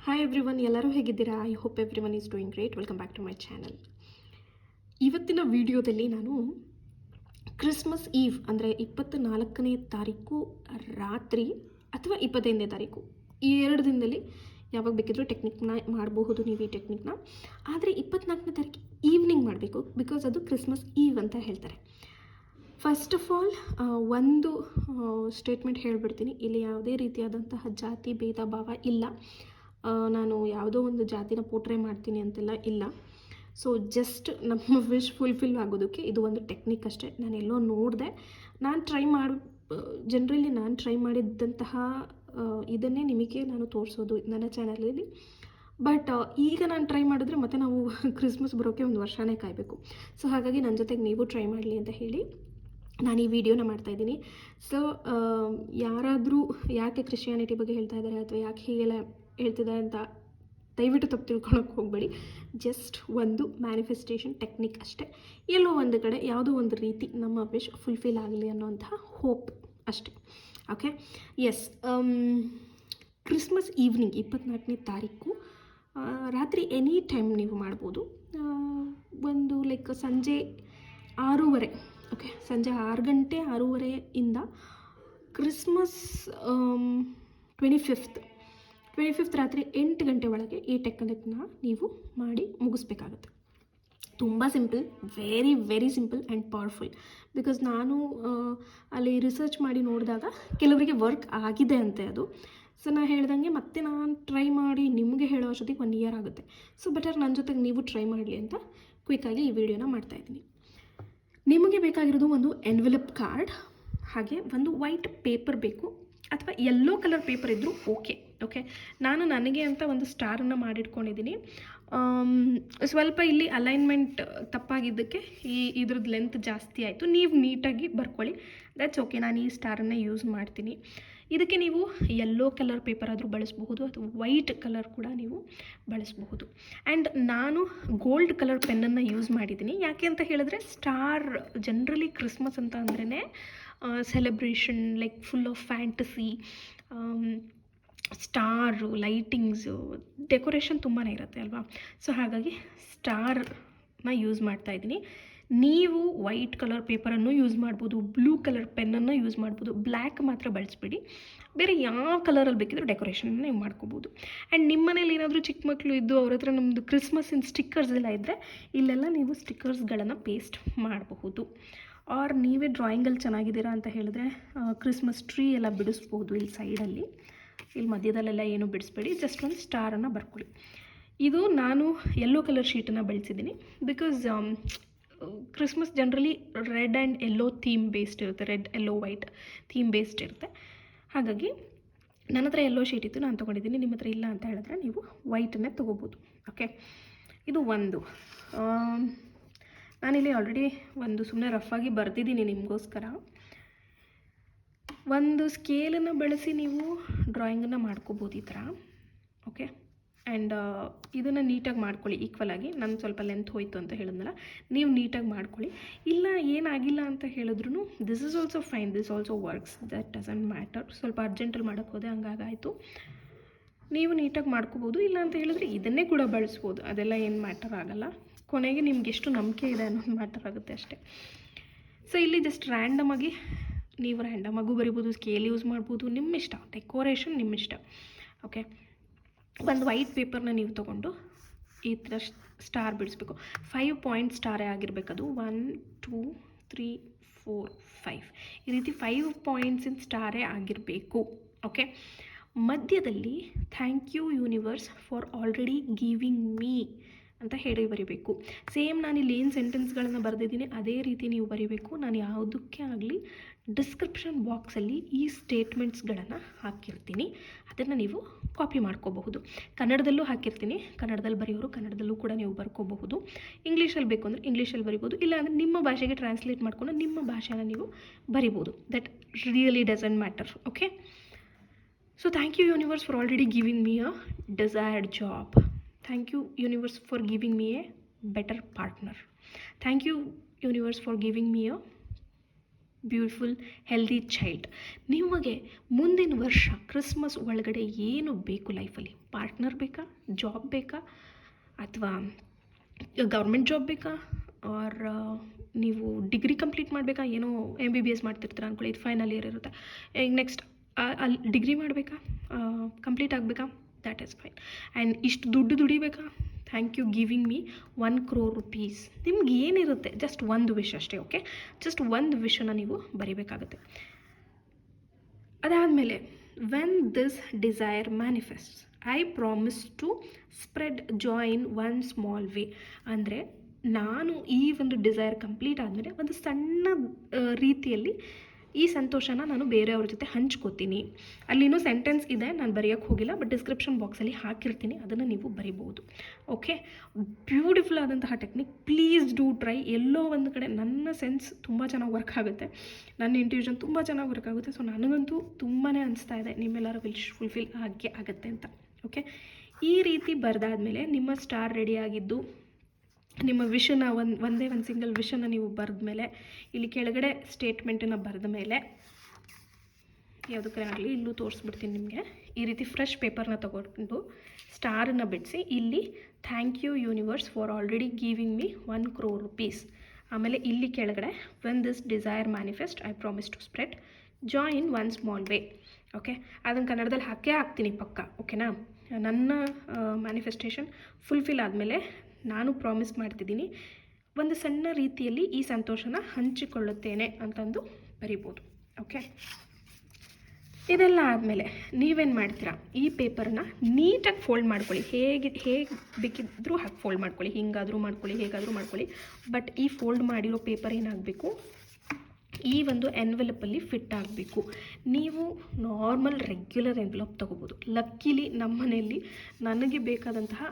Hi everyone, ಎಲ್ಲರೂ ಹೇಗಿದ್ದೀರಾ? I hope everyone is doing great. Welcome back to my channel. ಇವತ್ತಿನ ವಿಡಿಯೋದಲ್ಲಿ ನಾನು ಕ್ರಿಸ್ಮಸ್ ಈವ್ ಅಂದರೆ 24ನೇ ತಾರೀಕು ರಾತ್ರಿ ಅಥವಾ 25ನೇ ತಾರೀಕು ಈ 2 ದಿನದಲ್ಲಿ ಯಾವಾಗ ಬೇಕಿದ್ರೂ ಟೆಕ್ನಿಕ್ನ ಮಾಡಬಹುದು ನೀವು ಈ ಟೆಕ್ನಿಕ್ನ. ಆದರೆ 24ನೇ ತಾರೀಕು ಈವ್ನಿಂಗ್ ಮಾಡಬೇಕು, ಬಿಕಾಸ್ ಅದು ಕ್ರಿಸ್ಮಸ್ ಈವ್ ಅಂತ ಹೇಳ್ತಾರೆ. ಫಸ್ಟ್ ಆಫ್ ಆಲ್ ಒಂದು ಸ್ಟೇಟ್ಮೆಂಟ್ ಹೇಳಿಬಿಡ್ತೀನಿ, ಇಲ್ಲಿ ಯಾವುದೇ ರೀತಿಯಾದಂತಹ ಜಾತಿ ಭೇದ ಭಾವ ಇಲ್ಲ. ನಾನು ಯಾವುದೋ ಒಂದು ಜಾತಿನ ಪೋಟ್ರೆ ಮಾಡ್ತೀನಿ ಅಂತೆಲ್ಲ ಇಲ್ಲ. ಸೊ ಜಸ್ಟ್ ನಮ್ಮ ವಿಶ್ ಫುಲ್ಫಿಲ್ ಆಗೋದಕ್ಕೆ ಇದು ಒಂದು ಟೆಕ್ನಿಕ್ ಅಷ್ಟೇ. ನಾನೆಲ್ಲೋ ನೋಡಿದೆ, ನಾನು ಟ್ರೈ ಮಾಡಿದ್ದಂತಹ ಇದನ್ನೇ ನಿಮಗೆ ನಾನು ತೋರಿಸೋದು ನನ್ನ ಚಾನಲಲ್ಲಿ. ಬಟ್ ಈಗ ನಾನು ಟ್ರೈ ಮಾಡಿದ್ರೆ ಮತ್ತೆ ನಾವು ಕ್ರಿಸ್ಮಸ್ ಬರೋಕ್ಕೆ ಒಂದು ವರ್ಷನೇ ಕಾಯಬೇಕು. ಸೊ ಹಾಗಾಗಿ ನನ್ನ ಜೊತೆಗೆ ನೀವು ಟ್ರೈ ಮಾಡಲಿ ಅಂತ ಹೇಳಿ ನಾನು ಈ ವಿಡಿಯೋನ ಮಾಡ್ತಾಯಿದ್ದೀನಿ. ಸೊ ಯಾರಾದರೂ ಯಾಕೆ ಕ್ರಿಶ್ಚಿಯಾನಿಟಿ ಬಗ್ಗೆ ಹೇಳ್ತಾ ಇದ್ದಾರೆ ಅಥವಾ ಯಾಕೆ ಹೀಗೆಲ್ಲ ಹೇಳ್ತಿದ್ದಾರೆ ಅಂತ ದಯವಿಟ್ಟು ತಪ್ಪು ತಿಳ್ಕೊಳಕ್ಕೆ ಹೋಗಬೇಡಿ. ಜಸ್ಟ್ ಒಂದು ಮ್ಯಾನಿಫೆಸ್ಟೇಷನ್ ಟೆಕ್ನಿಕ್ ಅಷ್ಟೇ. ಎಲ್ಲೋ ಒಂದು ಕಡೆ ಯಾವುದೋ ಒಂದು ರೀತಿ ನಮ್ಮ ವಿಶ್ ಫುಲ್ಫಿಲ್ ಆಗಲಿ ಅನ್ನೋಂತಹ ಹೋಪ್ ಅಷ್ಟೇ. Okay, yes. ಕ್ರಿಸ್ಮಸ್ ಈವ್ನಿಂಗ್ 24ನೇ ತಾರೀಕು ರಾತ್ರಿ ಎನಿ ಟೈಮ್ ನೀವು ಮಾಡ್ಬೋದು. ಒಂದು ಲೈಕ್ ಸಂಜೆ 6:30, ಓಕೆ, ಸಂಜೆ 6 ಗಂಟೆ 6:30 ಕ್ರಿಸ್ಮಸ್ 25th ರಾತ್ರಿ 8 ಗಂಟೆ ಒಳಗೆ ಈ ಟೆಕ್ನಿಕ್ನ ನೀವು ಮಾಡಿ ಮುಗಿಸ್ಬೇಕಾಗುತ್ತೆ. ತುಂಬ simple, very very simple and powerful. Because ನಾನು ಅಲ್ಲಿ ರಿಸರ್ಚ್ ಮಾಡಿ ನೋಡಿದಾಗ ಕೆಲವರಿಗೆ ವರ್ಕ್ ಆಗಿದೆ ಅಂತೆ ಅದು. ಸೊ ನಾನು ಹೇಳ್ದಂಗೆ ಮತ್ತೆ ನಾನು ಟ್ರೈ ಮಾಡಿ ನಿಮಗೆ ಹೇಳೋ ಅಷ್ಟೊತ್ತಿಗೆ 1 ಇಯರ್ ಆಗುತ್ತೆ. ಸೊ ಬೆಟರ್ ನನ್ನ ಜೊತೆಗೆ ನೀವು ಟ್ರೈ ಮಾಡಲಿ ಅಂತ ಕ್ವಿಕ್ಕಾಗಿ ಈ ವಿಡಿಯೋನ ಮಾಡ್ತಾಯಿದ್ದೀನಿ. ನಿಮಗೆ ಬೇಕಾಗಿರೋದು ಒಂದು ಎನ್ವೆಲಪ್ ಕಾರ್ಡ್, ಹಾಗೆ ಒಂದು ವೈಟ್ ಪೇಪರ್ ಬೇಕು, ಅಥವಾ ಯೆಲ್ಲೋ ಕಲರ್ ಪೇಪರ್ ಇದ್ದರೂ ಓಕೆ. ನಾನು ನನಗೆ ಅಂತ ಒಂದು ಸ್ಟಾರನ್ನು ಮಾಡಿಟ್ಕೊಂಡಿದ್ದೀನಿ. ಸ್ವಲ್ಪ ಇಲ್ಲಿ ಅಲೈನ್ಮೆಂಟ್ ತಪ್ಪಾಗಿದ್ದಕ್ಕೆ ಇದ್ರದ್ದು ಲೆಂತ್ ಜಾಸ್ತಿ ಆಯಿತು. ನೀವು ನೀಟಾಗಿ ಬರ್ಕೊಳ್ಳಿ, ದಟ್ಸ್ ಓಕೆ. ನಾನು ಈ ಸ್ಟಾರನ್ನು ಯೂಸ್ ಮಾಡ್ತೀನಿ. ಇದಕ್ಕೆ ನೀವು ಯೆಲ್ಲೋ ಕಲರ್ ಪೇಪರ್ ಆದರೂ ಬಳಸಬಹುದು ಅಥವಾ ವೈಟ್ ಕಲರ್ ಕೂಡ ನೀವು ಬಳಸಬಹುದು. ಆ್ಯಂಡ್ ನಾನು ಗೋಲ್ಡ್ ಕಲರ್ ಪೆನ್ನನ್ನು ಯೂಸ್ ಮಾಡಿದ್ದೀನಿ. ಯಾಕೆ ಅಂತ ಹೇಳಿದ್ರೆ ಸ್ಟಾರ್ ಜನರಲಿ ಕ್ರಿಸ್ಮಸ್ ಅಂತ ಅಂದ್ರೇ celebration, like full of fantasy, star, lightings, decoration ತುಂಬಾ ಇರುತ್ತೆ ಅಲ್ವಾ. ಸೊ ಹಾಗಾಗಿ ಸ್ಟಾರ್ನ ಯೂಸ್ ಮಾಡ್ತಾಯಿದ್ದೀನಿ. ನೀವು ವೈಟ್ ಕಲರ್ ಪೇಪರನ್ನು ಯೂಸ್ ಮಾಡ್ಬೋದು, ಬ್ಲೂ ಕಲರ್ ಪೆನ್ನನ್ನು ಯೂಸ್ ಮಾಡ್ಬೋದು. ಬ್ಲ್ಯಾಕ್ ಮಾತ್ರ ಬಳಸಬೇಡಿ. ಬೇರೆ ಯಾವ ಕಲರಲ್ಲಿ ಬೇಕಿದ್ರೂ ಡೆಕೋರೇಷನ್ನ ನೀವು ಮಾಡ್ಕೋಬೋದು. ಆ್ಯಂಡ್ ನಿಮ್ಮ ಮನೇಲಿ ಏನಾದರೂ ಚಿಕ್ಕ ಮಕ್ಕಳು ಇದ್ದು ಅವ್ರ ಹತ್ರ ನಮ್ಮದು ಕ್ರಿಸ್ಮಸ್ಸಿನ ಸ್ಟಿಕ್ಕರ್ಸ್ ಎಲ್ಲ ಇದ್ದರೆ ಇಲ್ಲೆಲ್ಲ ನೀವು ಸ್ಟಿಕ್ಕರ್ಸ್ಗಳನ್ನು ಪೇಸ್ಟ್ ಮಾಡಬಹುದು. ಆರ್ ನೀವೇ ಡ್ರಾಯಿಂಗಲ್ಲಿ ಚೆನ್ನಾಗಿದ್ದೀರಾ ಅಂತ ಹೇಳಿದ್ರೆ ಕ್ರಿಸ್ಮಸ್ ಟ್ರೀ ಎಲ್ಲ ಬಿಡಿಸ್ಬೋದು. ಇಲ್ಲಿ ಸೈಡಲ್ಲಿ, ಇಲ್ಲಿ ಮಧ್ಯದಲ್ಲೆಲ್ಲ ಏನೂ ಬಿಡಿಸ್ಬೇಡಿ, ಜಸ್ಟ್ ಒಂದು ಸ್ಟಾರನ್ನು ಬರ್ಕೊಳ್ಳಿ. ಇದು ನಾನು ಯೆಲ್ಲೋ ಕಲರ್ ಶೀಟನ್ನು ಬಳಸಿದ್ದೀನಿ. Because Christmas generally red and yellow theme based ಇರುತ್ತೆ, red yellow white theme based ಇರುತ್ತೆ. ಹಾಗಾಗಿ ನನ್ನ ಹತ್ರ ಯೆಲ್ಲೋ ಶೀಟ್ ಇತ್ತು, ನಾನು ತೊಗೊಂಡಿದ್ದೀನಿ. ನಿಮ್ಮ ಹತ್ರ ಇಲ್ಲ ಅಂತ ಹೇಳಿದ್ರೆ ನೀವು ವೈಟನ್ನೇ ತೊಗೋಬೋದು. ಓಕೆ, ಇದು ಒಂದು. ನಾನಿಲ್ಲಿ ಆಲ್ರೆಡಿ ಒಂದು ಸುಮ್ಮನೆ ರಫಾಗಿ ಬರೆದಿದ್ದೀನಿ ನಿಮಗೋಸ್ಕರ. ಒಂದು ಸ್ಕೇಲನ್ನು ಬಳಸಿ ನೀವು ಡ್ರಾಯಿಂಗನ್ನು ಮಾಡ್ಕೋಬೋದು ಈ ಥರ. ಓಕೆ, ಆ್ಯಂಡ್ ಇದನ್ನು ನೀಟಾಗಿ ಮಾಡ್ಕೊಳ್ಳಿ ಈಕ್ವಲಾಗಿ. ನಾನು ಸ್ವಲ್ಪ ಲೆಂತ್ ಹೋಯಿತು ಅಂತ ಹೇಳಿದ್ನಲ್ಲ, ನೀವು ನೀಟಾಗಿ ಮಾಡ್ಕೊಳ್ಳಿ. ಇಲ್ಲ ಏನಾಗಿಲ್ಲ ಅಂತ ಹೇಳಿದ್ರು this is also fine, this also works, that doesn't matter. ಸ್ವಲ್ಪ ಅರ್ಜೆಂಟಲ್ಲಿ ಮಾಡೋಕ್ಕೆ ಹೋದೆ, ಹಂಗಾಗಾಯಿತು. ನೀವು ನೀಟಾಗಿ ಮಾಡ್ಕೋಬೋದು. ಇಲ್ಲ ಅಂತ ಹೇಳಿದ್ರೆ ಇದನ್ನೇ ಕೂಡ ಬಳಸ್ಬೋದು, ಅದೆಲ್ಲ ಏನು ಮ್ಯಾಟರ್ ಆಗೋಲ್ಲ. ಕೊನೆಗೆ ನಿಮ್ಗೆ ಎಷ್ಟು ನಂಬಿಕೆ ಇದೆ ಅನ್ನೋದು ಮ್ಯಾಟರ್ ಆಗುತ್ತೆ ಅಷ್ಟೇ. ಸೊ ಇಲ್ಲಿ ಜಸ್ಟ್ ರ್ಯಾಂಡಮಾಗಿ ನೀವು ರ್ಯಾಂಡಮಾಗೂ ಬರಿಬೋದು, ಸ್ಕೇಲ್ ಯೂಸ್ ಮಾಡ್ಬೋದು, ನಿಮ್ಮ ಇಷ್ಟ. ಡೆಕೋರೇಷನ್ ನಿಮ್ಮ ಇಷ್ಟ. ಓಕೆ, ಒಂದು ವೈಟ್ ಪೇಪರ್ನ ನೀವು ತೊಗೊಂಡು ಈ ಥರ ಸ್ಟಾರ್ ಬಿಡಿಸ್ಬೇಕು. 5 ಪಾಯಿಂಟ್ ಸ್ಟಾರೇ ಆಗಿರಬೇಕದು. 1 2 3 4 5 ಈ ರೀತಿ 5 ಪಾಯಿಂಟ್ಸಿನ ಸ್ಟಾರೇ ಆಗಿರಬೇಕು. ಓಕೆ, ಮಧ್ಯದಲ್ಲಿ thank you universe for already giving me ಅಂತ ಹೇಳಿ ಬರಿಬೇಕು. ಸೇಮ್ ನಾನು ಇಲ್ಲಿ ಏನು ಸೆಂಟೆನ್ಸ್ಗಳನ್ನು ಬರೆದಿದ್ದೀನಿ ಅದೇ ರೀತಿ ನೀವು ಬರಿಬೇಕು. ನಾನು ಯಾವುದಕ್ಕೆ ಆಗಲಿ ಡಿಸ್ಕ್ರಿಪ್ಷನ್ ಬಾಕ್ಸಲ್ಲಿ ಈ ಸ್ಟೇಟ್ಮೆಂಟ್ಸ್ಗಳನ್ನು ಹಾಕಿರ್ತೀನಿ, ಅದನ್ನು ನೀವು ಕಾಪಿ ಮಾಡ್ಕೋಬಹುದು. ಕನ್ನಡದಲ್ಲೂ ಹಾಕಿರ್ತೀನಿ, ಕನ್ನಡದಲ್ಲಿ ಬರೆಯೋರು ಕನ್ನಡದಲ್ಲೂ ಕೂಡ ನೀವು ಬರ್ಕೋಬಹುದು. ಇಂಗ್ಲೀಷಲ್ಲಿ ಬೇಕು ಅಂದರೆ ಇಂಗ್ಲೀಷಲ್ಲಿ ಬರಿಬೋದು, ಇಲ್ಲಾಂದರೆ ನಿಮ್ಮ ಭಾಷೆಗೆ ಟ್ರಾನ್ಸ್ಲೇಟ್ ಮಾಡಿಕೊಂಡು ನಿಮ್ಮ ಭಾಷೆನ ನೀವು ಬರಿಬೋದು. That really doesn't matter. Okay, so thank you universe for already giving me a desired job. Thank you universe for giving me a better partner. Thank you universe for giving me a beautiful healthy child. ನಿಮಗೆ ಮುಂದಿನ ವರ್ಷ Christmas ಒಳಗಡೆ ಏನು ಬೇಕು ಲೈಫಲ್ಲಿ? Partner ಬೇಕಾ, job ಬೇಕಾ, ಅಥವಾ ಗೌರ್ಮೆಂಟ್ ಜಾಬ್ ಬೇಕಾ, ಆರ್ ನೀವು ಡಿಗ್ರಿ ಕಂಪ್ಲೀಟ್ ಮಾಡಬೇಕಾ? ಏನೋ MBBS ಮಾಡ್ತಿರ್ತೀರ ಅಂದ್ಕೊಳ್ಳಿ, ಇದು ಫೈನಲ್ ಇಯರ್ ಇರುತ್ತೆ. ಈಗ ನೆಕ್ಸ್ಟ್ ಅಲ್ಲಿ ಡಿಗ್ರಿ ಮಾಡಬೇಕಾ, ಕಂಪ್ಲೀಟ್ ಆಗಬೇಕಾ? That is fine. ಆ್ಯಂಡ್ ಇಷ್ಟು ದುಡ್ಡು ದುಡಿಬೇಕಾ? Thank you giving me 1 crore rupees. ನಿಮ್ಗೆ ಏನಿರುತ್ತೆ, ಜಸ್ಟ್ ಒಂದು ವಿಶ್ ಅಷ್ಟೇ. ಓಕೆ, ಜಸ್ಟ್ ಒಂದು ವಿಷನ ನೀವು ಬರಿಬೇಕಾಗುತ್ತೆ. ಅದಾದಮೇಲೆ when this desire manifests I promise to spread joy in one small way. ಅಂದರೆ ನಾನು ಈ ಒಂದು ಡಿಸೈರ್ ಕಂಪ್ಲೀಟ್ ಆದಮೇಲೆ ಒಂದು ಸಣ್ಣ ರೀತಿಯಲ್ಲಿ ಈ ಸಂತೋಷನ ನಾನು ಬೇರೆಯವ್ರ ಜೊತೆ ಹಂಚ್ಕೋತೀನಿ. ಅಲ್ಲಿನೂ ಸೆಂಟೆನ್ಸ್ ಇದೆ, ನಾನು ಬರೆಯೋಕ್ಕೆ ಹೋಗಿಲ್ಲ, ಬಟ್ ಡಿಸ್ಕ್ರಿಪ್ಷನ್ ಬಾಕ್ಸಲ್ಲಿ ಹಾಕಿರ್ತೀನಿ, ಅದನ್ನು ನೀವು ಬರಿಬೋದು. ಓಕೆ, ಬ್ಯೂಟಿಫುಲ್ ಆದಂತಹ ಟೆಕ್ನಿಕ್, ಪ್ಲೀಸ್ ಡೂ ಟ್ರೈ. ಎಲ್ಲೋ ಒಂದು ಕಡೆ ನನ್ನ ಸೆನ್ಸ್ ತುಂಬ ಚೆನ್ನಾಗಿ ವರ್ಕ್ ಆಗುತ್ತೆ, ನನ್ನ ಇಂಟ್ಯೂಷನ್ ತುಂಬ ಚೆನ್ನಾಗಿ ವರ್ಕ್ ಆಗುತ್ತೆ. ಸೊ ನನಗಂತೂ ತುಂಬಾ ಅನಿಸ್ತಾ ಇದೆ ನಿಮ್ಮೆಲ್ಲರ ವಿಶ್ ಫುಲ್ಫಿಲ್ ಆಗುತ್ತೆ ಅಂತ. ಓಕೆ, ಈ ರೀತಿ ಬರೆದಾದ್ಮೇಲೆ ನಿಮ್ಮ ಸ್ಟಾರ್ ರೆಡಿಯಾಗಿದ್ದು, ನಿಮ್ಮ ವಿಷನ ಒಂದೇ ಒಂದು ಸಿಂಗಲ್ ವಿಷನ ನೀವು ಬರೆದ ಮೇಲೆ, ಇಲ್ಲಿ ಕೆಳಗಡೆ ಸ್ಟೇಟ್ಮೆಂಟನ್ನು ಬರೆದ ಮೇಲೆ, ಯಾವುದಕ್ಕೇ ಆಗಲಿ ಇಲ್ಲೂ ತೋರಿಸ್ಬಿಡ್ತೀನಿ ನಿಮಗೆ. ಈ ರೀತಿ ಫ್ರೆಶ್ ಪೇಪರ್ನ ತೊಗೊಂಡು ಸ್ಟಾರನ್ನು ಬಿಡಿಸಿ ಇಲ್ಲಿ thank you universe for already giving me 1 crore rupees. ಆಮೇಲೆ ಇಲ್ಲಿ ಕೆಳಗಡೆ when this desire manifest I promise to spread joy in one small way. Okay, ಅದನ್ನು ಕನ್ನಡದಲ್ಲಿ ಹಾಕ್ತೀನಿ ಪಕ್ಕ. ಓಕೆನಾ, ನನ್ನ ಮ್ಯಾನಿಫೆಸ್ಟೇಷನ್ ಫುಲ್ಫಿಲ್ ಆದಮೇಲೆ ನಾನು ಪ್ರಾಮಿಸ್ ಮಾಡ್ತಿದ್ದೀನಿ, ಒಂದು ಸಣ್ಣ ರೀತಿಯಲ್ಲಿ ಈ ಸಂತೋಷನ ಹಂಚಿಕೊಳ್ಳುತ್ತೇನೆ ಅಂತಂದು ಬರಿಬೋದು. ಓಕೆ, ಇದೆಲ್ಲ ಆದಮೇಲೆ ನೀವೇನು ಮಾಡ್ತೀರಾ, ಈ ಪೇಪರನ್ನ ನೀಟಾಗಿ ಫೋಲ್ಡ್ ಮಾಡ್ಕೊಳ್ಳಿ. ಹೇಗೆ ಬೇಕಿದ್ದರೂ ಹಾಗೆ ಫೋಲ್ಡ್ ಮಾಡ್ಕೊಳ್ಳಿ, ಹಿಂಗಾದರೂ ಮಾಡ್ಕೊಳ್ಳಿ, ಹೇಗಾದರೂ ಮಾಡ್ಕೊಳ್ಳಿ. ಬಟ್ ಈ ಫೋಲ್ಡ್ ಮಾಡಿರೋ ಪೇಪರ್ ಏನಾಗಬೇಕು, ಈ ಒಂದು ಎನ್ವೆಲಪಲ್ಲಿ ಫಿಟ್ ಆಗಬೇಕು. ನೀವು ನಾರ್ಮಲ್ ರೆಗ್ಯುಲರ್ ಎನ್ವೆಲಪ್ ತೊಗೋಬೋದು. ಲಕ್ಕಿಲಿ ನಮ್ಮ ಮನೆಯಲ್ಲಿ ನನಗೆ ಬೇಕಾದಂತಹ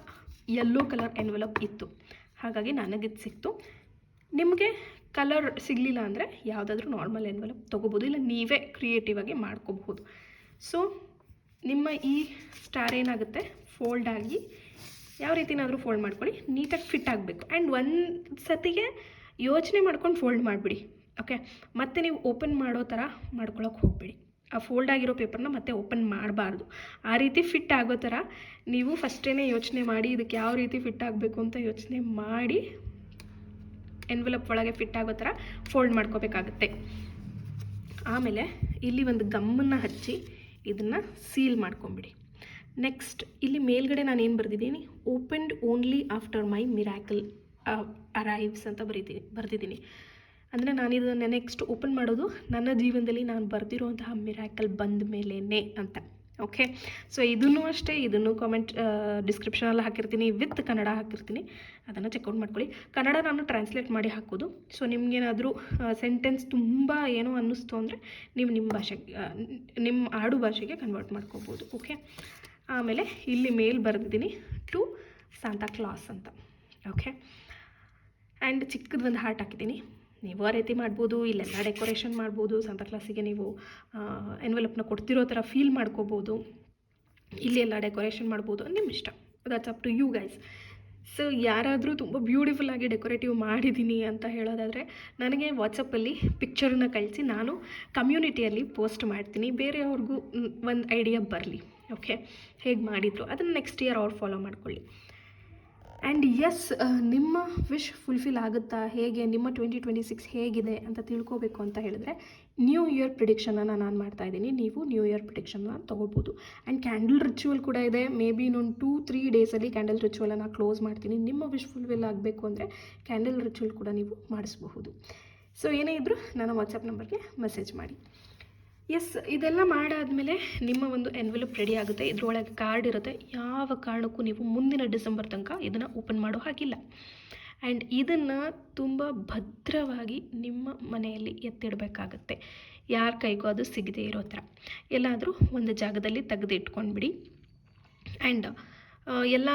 ಯೆಲ್ಲೋ ಕಲರ್ ಎನ್ವೆಲಪ್ ಇತ್ತು, ಹಾಗಾಗಿ ನನಗಿದು ಸಿಕ್ತು. ನಿಮಗೆ ಕಲರ್ ಸಿಗಲಿಲ್ಲ ಅಂದರೆ ಯಾವುದಾದ್ರೂ ನಾರ್ಮಲ್ ಎನ್ವೆಲಪ್ ತೊಗೋಬೋದು, ಇಲ್ಲ ನೀವೇ ಕ್ರಿಯೇಟಿವ್ ಆಗಿ ಮಾಡ್ಕೋಬಹುದು. ಸೊ ನಿಮ್ಮ ಈ ಸ್ಟಾರ್ ಏನಾಗುತ್ತೆ, ಫೋಲ್ಡ್ ಆಗಿ ಯಾವ ರೀತಿನಾದರೂ ಫೋಲ್ಡ್ ಮಾಡ್ಕೊಳ್ಳಿ, ನೀಟಾಗಿ ಫಿಟ್ ಆಗಬೇಕು. ಆ್ಯಂಡ್ ಒಂದು ಸತಿಗೆ ಯೋಚನೆ ಮಾಡ್ಕೊಂಡು ಫೋಲ್ಡ್ ಮಾಡಿಬಿಡಿ. ಓಕೆ, ಮತ್ತೆ ನೀವು ಓಪನ್ ಮಾಡೋ ಥರ ಮಾಡ್ಕೊಳಕ್ಕೆ ಹೋಗಬೇಡಿ. ಆ ಫೋಲ್ಡ್ ಆಗಿರೋ ಪೇಪರ್ನ ಮತ್ತೆ ಓಪನ್ ಮಾಡಬಾರ್ದು. ಆ ರೀತಿ ಫಿಟ್ ಆಗೋ ಥರ ನೀವು ಫಸ್ಟೇ ಯೋಚನೆ ಮಾಡಿ, ಇದಕ್ಕೆ ಯಾವ ರೀತಿ ಫಿಟ್ ಆಗಬೇಕು ಅಂತ ಯೋಚನೆ ಮಾಡಿ ಎನ್ವೆಲಪ್ ಒಳಗೆ ಫಿಟ್ ಆಗೋ ಥರ ಫೋಲ್ಡ್ ಮಾಡ್ಕೋಬೇಕಾಗುತ್ತೆ. ಆಮೇಲೆ ಇಲ್ಲಿ ಒಂದು ಗಮ್ಮನ್ನು ಹಚ್ಚಿ ಇದನ್ನು ಸೀಲ್ ಮಾಡ್ಕೊಂಬಿಡಿ. ನೆಕ್ಸ್ಟ್ ಇಲ್ಲಿ ಮೇಲ್ಗಡೆ ನಾನು ಏನು ಬರೆದಿದ್ದೀನಿ, opened only after my miracle arrives ಅಂತ ಬರೆದಿದ್ದೀನಿ. ಅಂದರೆ ನಾನು ಇದನ್ನು ನೆಕ್ಸ್ಟ್ ಓಪನ್ ಮಾಡೋದು ನನ್ನ ಜೀವನದಲ್ಲಿ ನಾನು ಬರೆದಿರುವಂತಹ ಮಿರಾಕಲ್ ಬಂದ ಮೇಲೇ ಅಂತ. ಓಕೆ, ಸೊ ಇದನ್ನು ಅಷ್ಟೇ, ಇದನ್ನು ಕಾಮೆಂಟ್ ಡಿಸ್ಕ್ರಿಪ್ಷನಲ್ಲಿ ಹಾಕಿರ್ತೀನಿ, ವಿತ್ ಕನ್ನಡ ಹಾಕಿರ್ತೀನಿ, ಅದನ್ನು ಚೆಕ್ಔಟ್ ಮಾಡ್ಕೊಳ್ಳಿ. ಕನ್ನಡ ನಾನು ಟ್ರಾನ್ಸ್ಲೇಟ್ ಮಾಡಿ ಹಾಕೋದು. ಸೊ ನಿಮಗೇನಾದರೂ ಸೆಂಟೆನ್ಸ್ ತುಂಬ ಏನೋ ಅನ್ನಿಸ್ತು ಅಂದರೆ ನೀವು ನಿಮ್ಮ ಭಾಷೆಗೆ, ನಿಮ್ಮ ಆಡು ಭಾಷೆಗೆ ಕನ್ವರ್ಟ್ ಮಾಡ್ಕೋಬೋದು. ಓಕೆ, ಆಮೇಲೆ ಇಲ್ಲಿ ಮೇಲ್ ಬರೆದಿದ್ದೀನಿ ಟು ಸಾಂತಾ ಕ್ಲಾಸ್ ಅಂತ. ಓಕೆ, ಆ್ಯಂಡ್ ಚಿಕ್ಕದು ಒಂದು ಹಾರ್ಟ್ ಹಾಕಿದ್ದೀನಿ. ನೀವು ಆ ರೀತಿ ಮಾಡ್ಬೋದು, ಇಲ್ಲೆಲ್ಲ ಡೆಕೋರೇಷನ್ ಮಾಡ್ಬೋದು. ಸಾಂತಾ ಕ್ಲಾಸಿಗೆ ನೀವು ಎನ್ವೆಲಪ್ನ ಕೊಡ್ತಿರೋ ಥರ ಫೀಲ್ ಮಾಡ್ಕೋಬೋದು, ಇಲ್ಲಿ ಎಲ್ಲ ಡೆಕೋರೇಷನ್ ಮಾಡ್ಬೋದು, ನಿಮ್ಮ ಇಷ್ಟ. That's up to you guys. So ಯಾರಾದರೂ ತುಂಬ ಬ್ಯೂಟಿಫುಲ್ಲಾಗಿ ಡೆಕೋರೇಟಿವ್ ಮಾಡಿದ್ದೀನಿ ಅಂತ ಹೇಳೋದಾದರೆ ನನಗೆ ವಾಟ್ಸಪ್ಪಲ್ಲಿ ಪಿಕ್ಚರನ್ನ ಕಳಿಸಿ, ನಾನು ಕಮ್ಯುನಿಟಿಯಲ್ಲಿ ಪೋಸ್ಟ್ ಮಾಡ್ತೀನಿ, ಬೇರೆಯವ್ರಿಗೂ ಒಂದು ಐಡಿಯಾ ಬರಲಿ. ಓಕೆ, ಹೇಗೆ ಮಾಡಿದ್ರು ಅದನ್ನು ನೆಕ್ಸ್ಟ್ ಇಯರ್ ಅವ್ರು ಫಾಲೋ ಮಾಡ್ಕೊಳ್ಳಿ. ಆ್ಯಂಡ್ ಎಸ್, ನಿಮ್ಮ ವಿಶ್ ಫುಲ್ಫಿಲ್ ಆಗುತ್ತಾ, ಹೇಗೆ ನಿಮ್ಮ 2026 ಹೇಗಿದೆ ಅಂತ ತಿಳ್ಕೋಬೇಕು ಅಂತ ಹೇಳಿದ್ರೆ ನ್ಯೂ ಇಯರ್ ಪ್ರಿಡಿಕ್ಷನನ್ನು ನಾನು ಮಾಡ್ತಾಯಿದ್ದೀನಿ. ನೀವು ನ್ಯೂ ಇಯರ್ ಪ್ರಿಡಿಕ್ಷನ್ನ ತೊಗೋಬೋದು. ಆ್ಯಂಡ್ ಕ್ಯಾಂಡಲ್ ರಿಚುವಲ್ ಕೂಡ ಇದೆ. ಮೇ ಬಿ ಇನ್ನೊಂದು 2-3 ಡೇಸಲ್ಲಿ ಕ್ಯಾಂಡಲ್ ರಿಚುವಲನ್ನು ಕ್ಲೋಸ್ ಮಾಡ್ತೀನಿ. ನಿಮ್ಮ ವಿಶ್ ಫುಲ್ಫಿಲ್ ಆಗಬೇಕು ಅಂದರೆ ಕ್ಯಾಂಡಲ್ ರಿಚುವಲ್ ಕೂಡ ನೀವು ಮಾಡಿಸ್ಬಹುದು. ಸೊ ಏನೇ ಇದ್ದರೂ ನನ್ನ ವಾಟ್ಸಪ್ ನಂಬರ್ಗೆ ಮೆಸೇಜ್ ಮಾಡಿ. ಎಸ್, ಇದೆಲ್ಲ ಮಾಡಾದಮೇಲೆ ನಿಮ್ಮ ಒಂದು ಎನ್ವೆಲಪ್ ರೆಡಿ ಆಗುತ್ತೆ. ಇದರೊಳಗೆ ಕಾರ್ಡ್ ಇರುತ್ತೆ. ಯಾವ ಕಾರಣಕ್ಕೂ ನೀವು ಮುಂದಿನ ಡಿಸೆಂಬರ್ ತನಕ ಇದನ್ನು ಓಪನ್ ಮಾಡೋ ಹಾಗಿಲ್ಲ. ಆ್ಯಂಡ್ ಇದನ್ನು ತುಂಬ ಭದ್ರವಾಗಿ ನಿಮ್ಮ ಮನೆಯಲ್ಲಿ ಎತ್ತಿಡಬೇಕಾಗತ್ತೆ, ಯಾರ ಕೈಗೂ ಅದು ಸಿಗದೇ ಇರೋ ಥರ ಎಲ್ಲಾದರೂ ಒಂದು ಜಾಗದಲ್ಲಿ ತೆಗೆದು ಇಟ್ಕೊಂಡ್ಬಿಡಿ. ಆ್ಯಂಡ್ ಎಲ್ಲ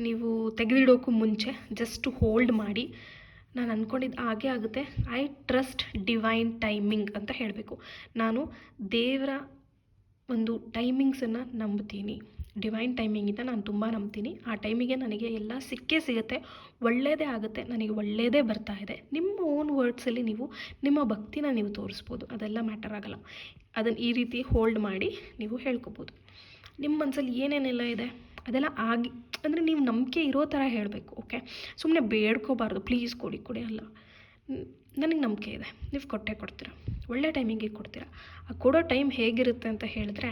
ನೀವು ತೆಗೆದಿಡೋಕ್ಕೂ ಮುಂಚೆ ಜಸ್ಟ್ ಹೋಲ್ಡ್ ಮಾಡಿ. ನಾನು ಅಂದ್ಕೊಂಡಿದ್ದು ಹಾಗೇ ಆಗುತ್ತೆ. ಐ ಟ್ರಸ್ಟ್ ಡಿವೈನ್ ಟೈಮಿಂಗ್ ಅಂತ ಹೇಳಬೇಕು. ನಾನು ದೇವರ ಒಂದು ಟೈಮಿಂಗ್ಸನ್ನು ನಂಬ್ತೀನಿ. ಡಿವೈನ್ ಟೈಮಿಂಗಿಂದ ನಾನು ತುಂಬ ನಂಬ್ತೀನಿ. ಆ ಟೈಮಿಗೆ ನನಗೆ ಎಲ್ಲ ಸಿಕ್ಕೇ ಸಿಗುತ್ತೆ, ಒಳ್ಳೆಯದೇ ಆಗುತ್ತೆ, ನನಗೆ ಒಳ್ಳೆಯದೇ ಬರ್ತಾ ಇದೆ. ನಿಮ್ಮ ಓನ್ ವರ್ಡ್ಸಲ್ಲಿ ನೀವು ನಿಮ್ಮ ಭಕ್ತಿನ ನೀವು ತೋರಿಸ್ಬೋದು, ಅದೆಲ್ಲ ಮ್ಯಾಟರ್ ಆಗೋಲ್ಲ. ಅದನ್ನು ಈ ರೀತಿ ಹೋಲ್ಡ್ ಮಾಡಿ ನೀವು ಹೇಳ್ಕೊಬೋದು. ನಿಮ್ಮ ಮನಸ್ಸಲ್ಲಿ ಏನೇನೆಲ್ಲ ಇದೆ ಅದೆಲ್ಲ ಆಗಿ ಅಂದರೆ ನೀವು ನಂಬಿಕೆ ಇರೋ ಥರ ಹೇಳಬೇಕು. ಓಕೆ, ಸುಮ್ಮನೆ ಬೇಡ್ಕೋಬಾರ್ದು, ಪ್ಲೀಸ್ ಕೊಡಿ ಕೊಡಿ ಅಲ್ಲ. ನನಗೆ ನಂಬಿಕೆ ಇದೆ, ನೀವು ಕೊಟ್ಟೇ ಕೊಡ್ತೀರಾ, ಒಳ್ಳೆ ಟೈಮಿಂಗಿಗೆ ಕೊಡ್ತೀರಾ. ಆ ಕೊಡೋ ಟೈಮ್ ಹೇಗಿರುತ್ತೆ ಅಂತ ಹೇಳಿದ್ರೆ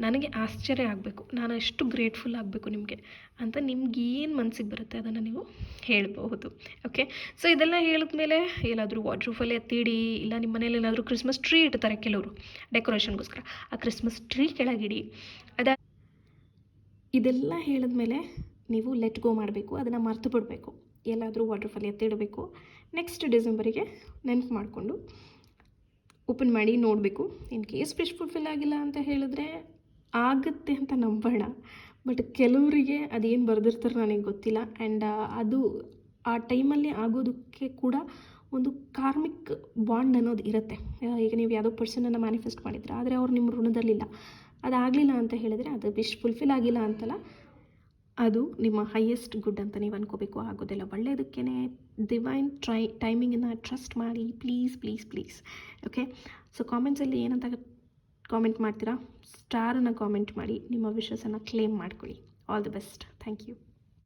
ನನಗೆ ಆಶ್ಚರ್ಯ ಆಗಬೇಕು, ನಾನು ಎಷ್ಟು ಗ್ರೇಟ್ಫುಲ್ ಆಗಬೇಕು ನಿಮಗೆ ಅಂತ. ನಿಮ್ಗೆ ಏನು ಮನಸ್ಸಿಗೆ ಬರುತ್ತೆ ಅದನ್ನು ನೀವು ಹೇಳ್ಬಹುದು. ಓಕೆ, ಸೊ ಇದೆಲ್ಲ ಹೇಳಿದ್ಮೇಲೆ ಎಲ್ಲಾದರೂ ವಾಟ್ರೂಫಲ್ಲೇ ಎತ್ತಿಡಿ, ಇಲ್ಲ ನಿಮ್ಮ ಮನೇಲಿ ಏನಾದರೂ ಕ್ರಿಸ್ಮಸ್ ಟ್ರೀ ಇಡ್ತಾರೆ ಕೆಲವರು ಡೆಕೋರೇಷನ್ಗೋಸ್ಕರ, ಆ ಕ್ರಿಸ್ಮಸ್ ಟ್ರೀ ಕೆಳಗಿಡಿ. ಇದೆಲ್ಲ ಹೇಳಿದ್ಮೇಲೆ ನೀವು ಲೆಟ್ ಗೋ ಮಾಡಬೇಕು, ಅದನ್ನು ಮರ್ತು ಬಿಡಬೇಕು, ಎಲ್ಲಾದರೂ ವಾಟರ್ಫಾಲ್ ಎತ್ತಿಡಬೇಕು. ನೆಕ್ಸ್ಟ್ ಡಿಸೆಂಬರಿಗೆ ನೆನಪು ಮಾಡಿಕೊಂಡು ಓಪನ್ ಮಾಡಿ ನೋಡಬೇಕು. ಇನ್ ಕೇಸ್ ವಿಶ್ ಫುಲ್ಫಿಲ್ ಆಗಿಲ್ಲ ಅಂತ ಹೇಳಿದ್ರೆ ಆಗುತ್ತೆ ಅಂತ ನಂಬೋಣ. ಬಟ್ ಕೆಲವರಿಗೆ ಅದೇನು ಬರೆದಿರ್ತಾರೆ ನನಗೆ ಗೊತ್ತಿಲ್ಲ. ಆ್ಯಂಡ್ ಅದು ಆ ಟೈಮಲ್ಲಿ ಆಗೋದಕ್ಕೆ ಕೂಡ ಒಂದು ಕಾರ್ಮಿಕ್ ಬಾಂಡ್ ಅನ್ನೋದು ಇರುತ್ತೆ. ಈಗ ನೀವು ಯಾವುದೋ ಪರ್ಸನನ್ನು ಮ್ಯಾನಿಫೆಸ್ಟ್ ಮಾಡಿದ್ರೆ, ಆದರೆ ಅವ್ರು ನಿಮ್ಮ ಋಣದಲ್ಲಿಲ್ಲ, ಅದಾಗಲಿಲ್ಲ ಅಂತ ಹೇಳಿದರೆ ಅದು ವಿಶ್ ಫುಲ್ಫಿಲ್ ಆಗಿಲ್ಲ ಅಂತಲ್ಲ, ಅದು ನಿಮ್ಮ ಹೈಯೆಸ್ಟ್ ಗುಡ್ ಅಂತ ನೀವು ಅನ್ಕೋಬೇಕು. ಆಗೋದಿಲ್ಲ, ಒಳ್ಳೆಯದಕ್ಕೇ ಡಿವೈನ್ ಟೈಮಿಂಗನ್ನು ಟ್ರಸ್ಟ್ ಮಾಡಿ please please please. Okay, so ಕಾಮೆಂಟ್ಸಲ್ಲಿ ಏನಂತ ಕಾಮೆಂಟ್ ಮಾಡ್ತೀರಾ, ಸ್ಟಾರನ್ನು ಕಾಮೆಂಟ್ ಮಾಡಿ ನಿಮ್ಮ ವಿಶಸನ್ನು ಕ್ಲೇಮ್ ಮಾಡ್ಕೊಳ್ಳಿ. All the best. Thank you.